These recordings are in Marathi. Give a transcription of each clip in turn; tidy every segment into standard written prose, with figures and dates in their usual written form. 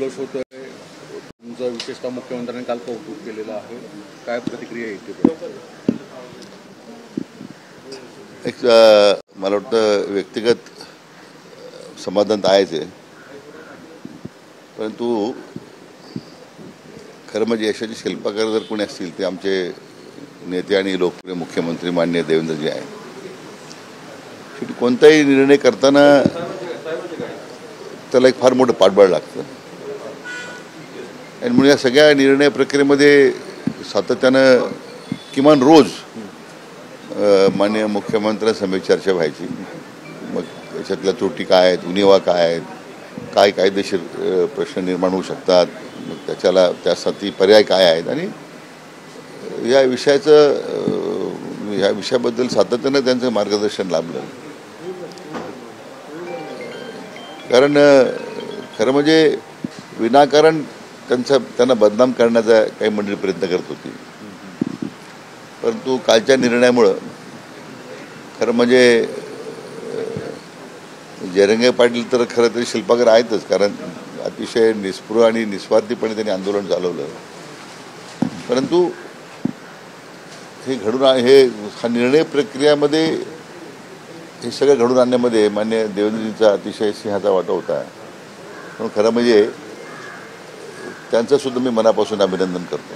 जल्लोष होतोय, तुमचं विशेषतः मुख्यमंत्र्यांनी काल कौतुक केलेलं आहे, काय प्रतिक्रिया येते? एक मला वाटतं व्यक्तिगत समाधान तर आहेच आहे, परंतु खरं म्हणजे यशाचे शिल्पकार जर कोणी असतील ते आमचे नेते आणि लोकप्रिय मुख्यमंत्री माननीय देवेंद्रजी आहेत. शेवटी कोणताही निर्णय करताना त्याला एक फार मोठं पाठबळ लागतं आणि म्हणून या सगळ्या निर्णय प्रक्रियेमध्ये सातत्यानं किमान रोज माननीय मुख्यमंत्र्यांसमोर चर्चा व्हायची. मग याच्यातल्या त्रुटी काय आहेत, उणिवा काय आहेत, काय कायदेशीर प्रश्न निर्माण होऊ शकतात, मग त्यासाठी पर्याय काय आहेत आणि या विषयाबद्दल सातत्यानं त्यांचं मार्गदर्शन लाभलं. कारण खरं म्हणजे विनाकारण त्यांना बदनाम करण्याचा काही मंडळी प्रयत्न करत होती, परंतु कालच्या निर्णयामुळं खरं म्हणजे जयरंगे पाटील तर खरं तरी शिल्पकार आहेतच, कारण अतिशय निस्पृह आणि निस्वार्थीपणे त्यांनी आंदोलन चालवलं. परंतु हा निर्णय प्रक्रियामध्ये हे सगळं घडून आणण्यामध्ये मान्य देवेंद्रजींचा अतिशय सिंहाचा वाटा होता. म्हणून खरं म्हणजे त्यांचं सुद्धा मी मनापासून अभिनंदन करतो.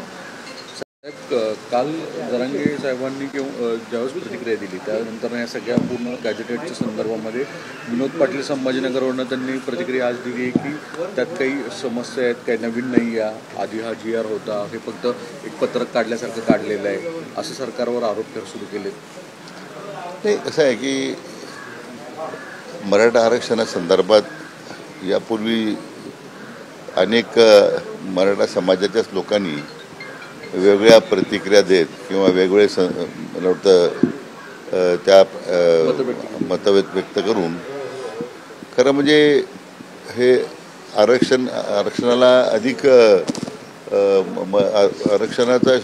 काल जरांगे साहेबांनी ज्यावेळेस प्रतिक्रिया दिली त्यानंतर या सगळ्या पूर्ण गॅजेटेडच्या संदर्भामध्ये विनोद पाटील संभाजीनगरवरनं त्यांनी प्रतिक्रिया आज दिली की त्यात काही समस्या आहेत, काही नवीन नाही आहे, आधी हा GR होता, हे फक्त एक पत्रक काढल्यासारखं काढलेलं आहे, असं सरकारवर आरोप सुरू केले. नाही, कसं आहे की मराठा आरक्षणासंदर्भात यापूर्वी अनेक मराठा समाजाच्याच लोकांनी वेगळ्या प्रतिक्रिया देत किंवा वेगळे मला वाटतं त्या मतभेद व्यक्त करून खरं म्हणजे हे आरक्षणाला अधिक आरक्षणाचा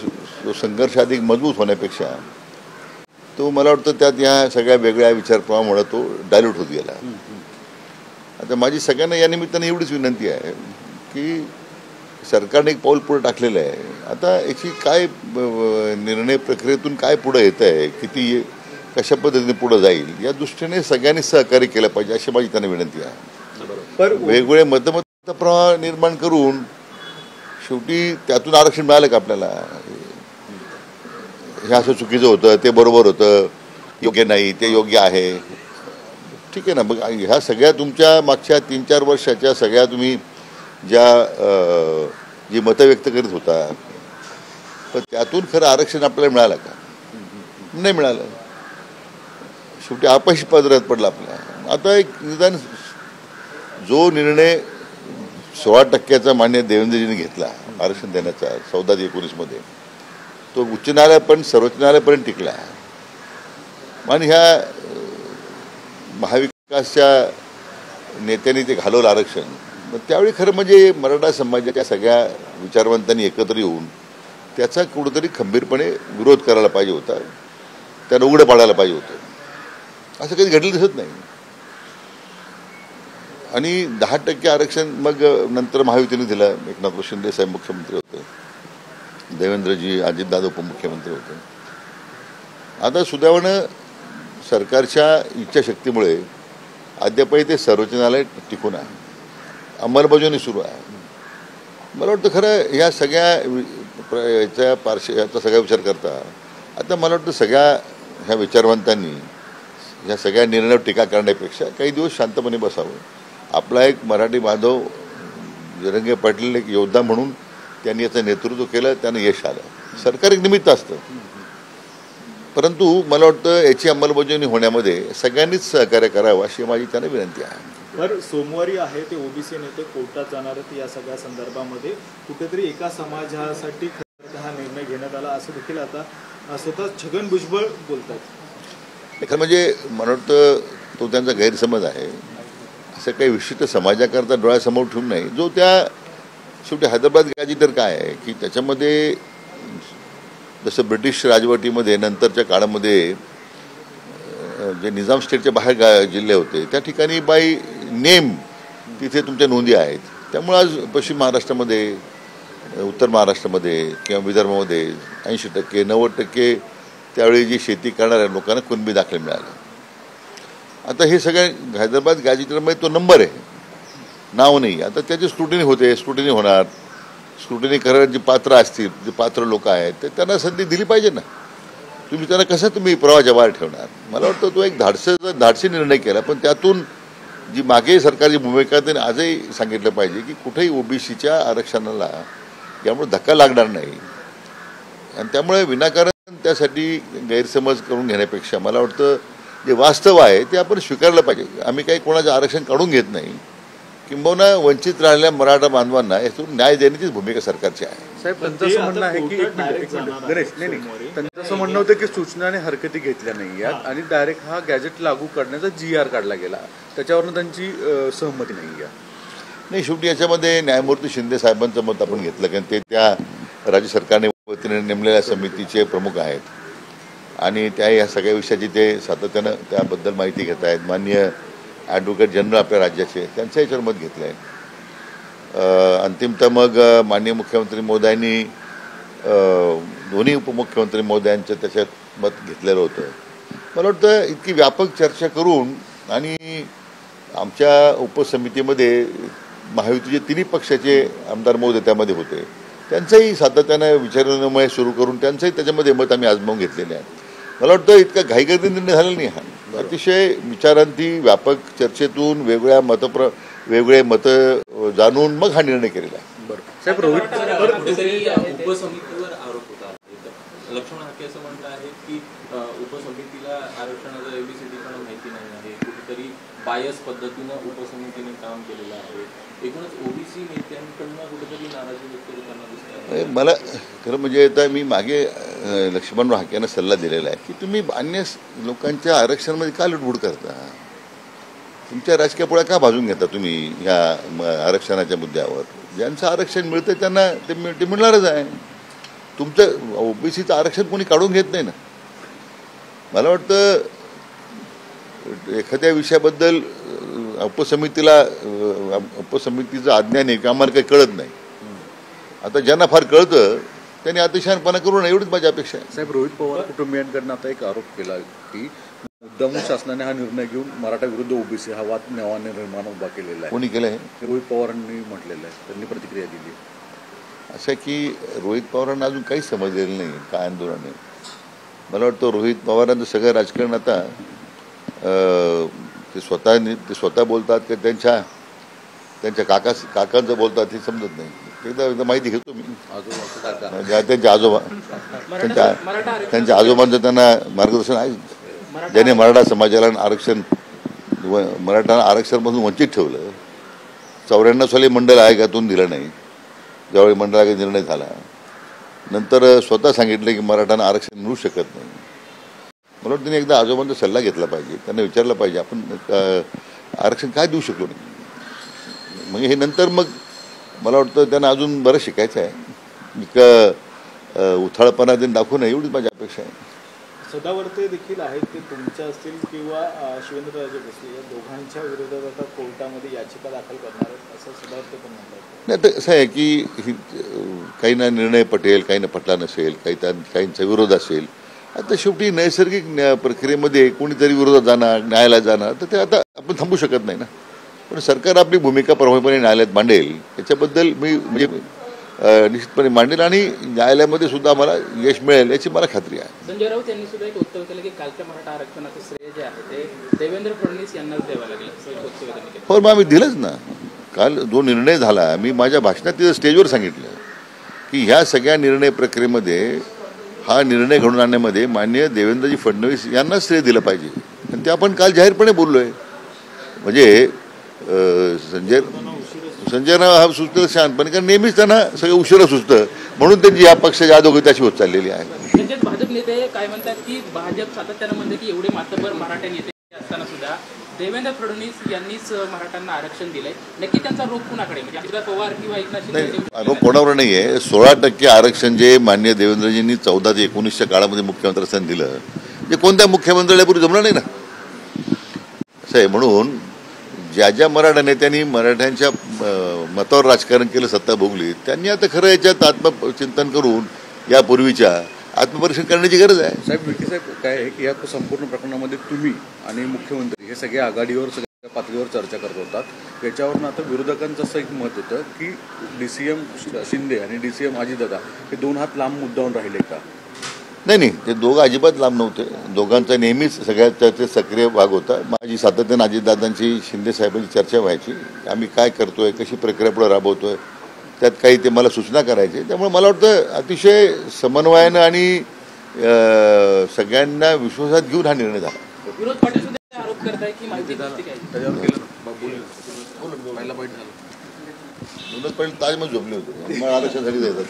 संघर्ष अधिक मजबूत होण्यापेक्षा तो मला वाटतं त्यात ह्या सगळ्या वेगळ्या विचारप्रवाहामुळे तो डायल्यूट होत गेला. आता माझी सगळ्यांना या निमित्ताने एवढीच विनंती आहे की सरकारने एक पाऊल पुढे टाकलेलं आहे. आता याची काय निर्णय प्रक्रियेतून काय पुढे येत आहे, किती कशा पद्धतीने पुढे जाईल या दृष्टीने सगळ्यांनी सहकार्य केलं पाहिजे अशी माझी त्यांना विनंती आहे. वेगवेगळे मतप्रवाह निर्माण करून शेवटी त्यातून आरक्षण मिळालं का आपल्याला, हे असं चुकीचं होतं, ते बरोबर होतं, योग्य नाही, ते योग्य आहे, ठीक आहे ना. मग ह्या सगळ्या तुमच्या मागच्या 3-4 वर्षाच्या सगळ्या तुम्ही जी मतं व्यक्त करीत होता, पण त्यातून खरं आरक्षण आपल्याला मिळालं का? नाही मिळालं. शेवटी अपयशी पदरात पडला आपल्या. आता एक निदान जो निर्णय 16% मान्य देवेंद्रजींनी घेतला आरक्षण देण्याचा 14-19 मध्ये, तो उच्च न्यायालय पण सर्वोच्च न्यायालयापर्यंत टिकला. आणि ह्या महाविकासच्या नेत्यांनी ते घालवलं आरक्षण. मग त्यावेळी खरं म्हणजे मराठा समाजाच्या सगळ्या विचारवंतांनी एकत्र येऊन त्याचा कुठंतरी खंबीरपणे विरोध करायला पाहिजे होता, त्यानं उघडं पाडायला पाहिजे होतं. असं कधी घडलं दिसत नाही. आणि 10% आरक्षण मग नंतर महायुतीने दिलं. एकनाथ शिंदे साहेब मुख्यमंत्री होते, देवेंद्रजी अजितदादा उपमुख्यमंत्री होते. आता सुदैवानं सरकारच्या इच्छाशक्तीमुळे अद्यापही ते सर्वोच्च न्यायालय टिकून आहे, अंमलबजावणी सुरू आहे. मला वाटतं खरं ह्या सगळ्या याचा सगळा विचार करता आता मला वाटतं सगळ्या ह्या विचारवंतांनी ह्या सगळ्या निर्णयावर टीका करण्यापेक्षा काही दिवस शांतपणे बसावं. आपला एक मराठी बांधव जयरंगे पाटील एक योद्धा म्हणून त्यांनी याचं नेतृत्व केलं, त्यानं यश आलं. सरकार एक निमित्त असतं, परंतु मला वाटतं याची अंमलबजावणी होण्यामध्ये सगळ्यांनीच सहकार्य करावं अशी माझी त्यांना विनंती आहे. तर सोमवारी आहे ते ओबीसी नेते कोर्टात जाणार आहेत. या सगळ्या संदर्भामध्ये कुठेतरी एका समाजासाठी हा निर्णय घेण्यात आला असं देखील आता स्वतः छगन भुजबळ बोलतात. खरं म्हणजे मला वाटतं तो त्यांचा गैरसमज आहे. असं काही विशिष्ट समाजाकरता डोळ्यासमोर ठेवून नाही. जो त्या शेवटी हैदराबाद गॅजेटर काय आहे की त्याच्यामध्ये जसं ब्रिटिश राजवटीमध्ये नंतरच्या काळामध्ये जे निजाम स्टेटच्या बाहेर जिल्हे होते त्या ठिकाणी बाय नेम तिथे तुमच्या नोंदी आहेत. त्यामुळे आज पश्चिम महाराष्ट्रामध्ये, उत्तर महाराष्ट्रामध्ये किंवा विदर्भामध्ये 80%, 90% त्यावेळी जी शेती करणाऱ्या लोकांना कुणबी दाखले मिळाले. आता हे सगळ्या हैदराबाद गॅजेटमध्ये तो नंबर आहे, नाव नाही. आता त्याची स्क्रुटिनी होणार. स्क्रुटिनी करणारे जे पात्र असतील, जे पात्र लोक आहेत, ते त्यांना संधी दिली पाहिजे ना. तुम्ही त्यांना कसं प्रवाहाच्या बाहेर ठेवणार? मला वाटतं तो एक धाडसी निर्णय केला, पण त्यातून जी मागे सरकारची भूमिका त्यांनी आजही सांगितलं पाहिजे की कुठेही ओबीसीच्या आरक्षणाला यामुळे धक्का लागणार नाही. आणि त्यामुळे विनाकारण त्यासाठी गैरसमज करून घेण्यापेक्षा मला वाटतं जे वास्तव आहे ते आपण स्वीकारलं पाहिजे. आम्ही काही कोणाचं आरक्षण काढून घेत नाही, किंबहुना वंचित राहिलेल्या मराठा बांधवांना यातून न्याय देण्याचीच भूमिका सरकारची आहे. साहेब, त्यांचं असं म्हणणं आहे की त्यांचं असं म्हणणं होतं की सूचना आणि हरकती घेतल्या नाही आहेत आणि डायरेक्ट हा गॅजेट लागू करण्याचा GR काढला गेला, त्याच्यावरून त्यांची सहमती नाही आहे. नाही, शेवटी याच्यामध्ये न्यायमूर्ती शिंदे साहेबांचं मत आपण घेतलं, कारण ते त्या राज्य सरकारने वतीने नेमलेल्या समितीचे प्रमुख आहेत आणि त्या या सगळ्या विषयाची ते सातत्यानं त्याबद्दल माहिती घेत आहेत. माननीय ॲडव्होकेट जनरल आपल्या राज्याचे, त्यांचं याच्यावर मत घेतलं आहे. अंतिमतः मग माननीय मुख्यमंत्री महोदयांनी दोन्ही उपमुख्यमंत्री महोदयांचं त्याच्यात मत घेतलेलं होतं. मला वाटतं इतकी व्यापक चर्चा करून आणि आमच्या उपसमितीमध्ये महायुतीचे तिन्ही पक्षाचे आमदार महोदय त्यामध्ये होते, त्यांचंही सातत्यानं विचारविनिमय सुरू करून त्यांचंही त्याच्यामध्ये मत आम्ही आजमावून घेतलेले आहे. मला वाटतं इतका घाईगर्दी निर्णय झालेला नाही. हा अतिशय विचारांती व्यापक चर्चेतून वेगळे मतं जाणून मग हा निर्णय केलेला आहे. बरं साहेब, रोहित उपसमितीवर आरोप होता. लक्ष्मण हाके असं म्हणणं आहे की उपसमितीला आरक्षणाचा ABCD माहिती नाही आहे, कुठेतरी बायस पद्धतीनं उपसमितीने काम केलेलं आहे. एकूणच ओबीसी नेत्यांकडनं कुठेतरी नाराजी व्यक्त करताना दिसत. मला खरं म्हणजे आता मी मागे लक्ष्मण हाके यांना सल्ला दिलेला आहे की तुम्ही अन्य लोकांच्या आरक्षणामध्ये का लुटबुड करता? तुमच्या राजकीय पोळ्या का भाजून घेता तुम्ही या आरक्षणाच्या मुद्द्यावर? ज्यांचं आरक्षण मिळतं त्यांना ते मिळणारच आहे. तुमचं ओबीसीचं आरक्षण कोणी काढून घेत नाही ना. मला वाटतं एखाद्या विषयाबद्दल उपसमितीचं अज्ञान आहे की आम्हाला काही कळत नाही. आता ज्यांना फार कळतं त्यांनी अतिशहानपणा करू नये, एवढीच माझी अपेक्षा आहे. साहेब, रोहित पवार कुटुंबियांकडनं आता एक आरोप केला की मुद्दामून शासनाने हा निर्णय घेऊन मराठा विरुद्ध ओबीसी हा वाद निर्माण उभा केलेला आहे. कोणी केलं आहे? रोहित पवारांनी म्हटलेलं आहे, त्यांनी प्रतिक्रिया दिली. असं की रोहित पवारांना अजून काही समजलेलं नाही काय आंदोलन आहे. मला वाटतं रोहित पवारांचं सगळं राजकारण आता ते स्वतः बोलतात की त्यांच्या काकांचं बोलतात हे समजत नाही. एकदा माहिती घेतो मी. त्यांच्या आजोबांचं त्यांना मार्गदर्शन आहे. ज्याने मराठा समाजाला मराठा आरक्षणापासून वंचित ठेवलं. 94 साली मंडल आयोगातून दिलं नाही. ज्यावेळी मंडळ आयोगाचा निर्णय झाला नंतर स्वतः सांगितलं की मराठांना आरक्षण मिळू शकत नाही. मला वाटतं त्यांनी एकदा आजोबांचा सल्ला घेतला पाहिजे, त्यांना विचारलं पाहिजे आपण आरक्षण काय देऊ शकलो नाही. म्हणजे हे नंतर मग मला वाटतं त्यांना अजून बरं शिकायचं आहे. उथाळपणा त्यांनी दाखवू नये, एवढीच माझी अपेक्षा आहे. सदावर्ते देखील आहेत, ते तुमच्या असतील किंवा शिवेंद्रराजे भोसले या दोघांच्या विरोधात आता कोर्टामध्ये याचिका दाखल करणार आहेत असं सदावर्ते पण म्हणतात. नाही, तर असं आहे की काहींना निर्णय पटेल, काहींना पटला नसेल, काहींचा विरोध असेल. आता शेवटी नैसर्गिक प्रक्रियेमध्ये कोणीतरी विरोधात जाणार, न्यायालयात जाणार, तर ते आता आपण थांबू शकत नाही ना. पण सरकार आपली भूमिका प्रभावीपणे न्यायालयात मांडेल याच्याबद्दल मी म्हणजे निश्चितपणे मांडेल आणि न्यायालयामध्ये सुद्धा आम्हाला यश मिळेल याची मला खात्री आहे. संजय राऊत यांनी सुद्धा एक वक्तव्य केलं की कालच्या मराठा आरक्षणाचं श्रेय जे आहे ते देवेंद्र फडणवीस यांनाच द्यावं लागलं. हो, मग आम्ही दिलंच ना. काल जो निर्णय झाला मी माझ्या भाषणात तिथं स्टेजवर सांगितलं की ह्या सगळ्या निर्णय प्रक्रियेमध्ये हा निर्णय घडून आणण्यामध्ये माननीय देवेंद्रजी फडणवीस यांनाच श्रेय दिलं पाहिजे. आणि ते आपण काल जाहीरपणे बोललोय. म्हणजे संजयना हा सुचतं शहाणपणे, कारण नेहमीच त्यांना सगळं उशिरा सुचतं, म्हणून त्यांची या पक्षाची अधोगती अशी होत चाललेली आहे. त्यांच्यात भाजप नेते काय म्हणतात की भाजप सातत्यानं म्हणते की एवढे मातबर मराठा नेते असताना सुद्धा देवेंद्र फडणवीस यांनीच मराठ्यांना आरक्षण दिलंय. नक्की त्यांचा रोख कुणाकडे, म्हणजे अजित पवार किंवा एकनाथ शिंदे? रोख कोणावर नाहीये. 16% आरक्षण जे माननीय देवेंद्रजींनी 14 ते 19च्या काळामध्ये मुख्यमंत्री असताना दिलं, जे कोणत्या मुख्यमंत्र्याला पूर्वी जमलं नाही ना. असं आहे. म्हणून ज्या मराठा नेत्यांनी मराठ्यांच्या मतावर राजकारण केलं, सत्ता भोगली. त्यांनी आता खरं याच्यात आत्मचिंतन करून यापूर्वीच्या आत्मपरीक्षण करण्याची गरज आहे. साहेब, विखे साहेब, काय आहे की या संपूर्ण प्रकरणामध्ये तुम्ही आणि मुख्यमंत्री हे सगळे आघाडीवर सगळ्या पातळीवर चर्चा करत होतात. याच्यावरून आता विरोधकांचं असं एक मत होतं की DCM शिंदे आणि DCM अजितदादा हे दोन हात लांब मुद्दावून राहिले का? नाही, ते दोघं अजिबात लांब नव्हते. दोघांचा नेहमीच सगळ्यात त्याचे सक्रिय भाग होता. माझी सातत्यानं अजितदादांची, शिंदे साहेबांची चर्चा व्हायची. आम्ही काय करतोय, कशी प्रक्रिया पुढे राबवतोय, त्यात काही ते मला सूचना करायचे. त्यामुळे मला वाटतं अतिशय समन्वयानं आणि सगळ्यांना विश्वासात घेऊन हा निर्णय झाला. विरोध पाटील सुद्धा आरोप करताय की माहिती नसते काय. त्याच्यावर केलं ना, पहिला बाईट झाला. विनोद पाटील ताजमध्ये झोपले होते, मला आरक्षणासाठी जातात.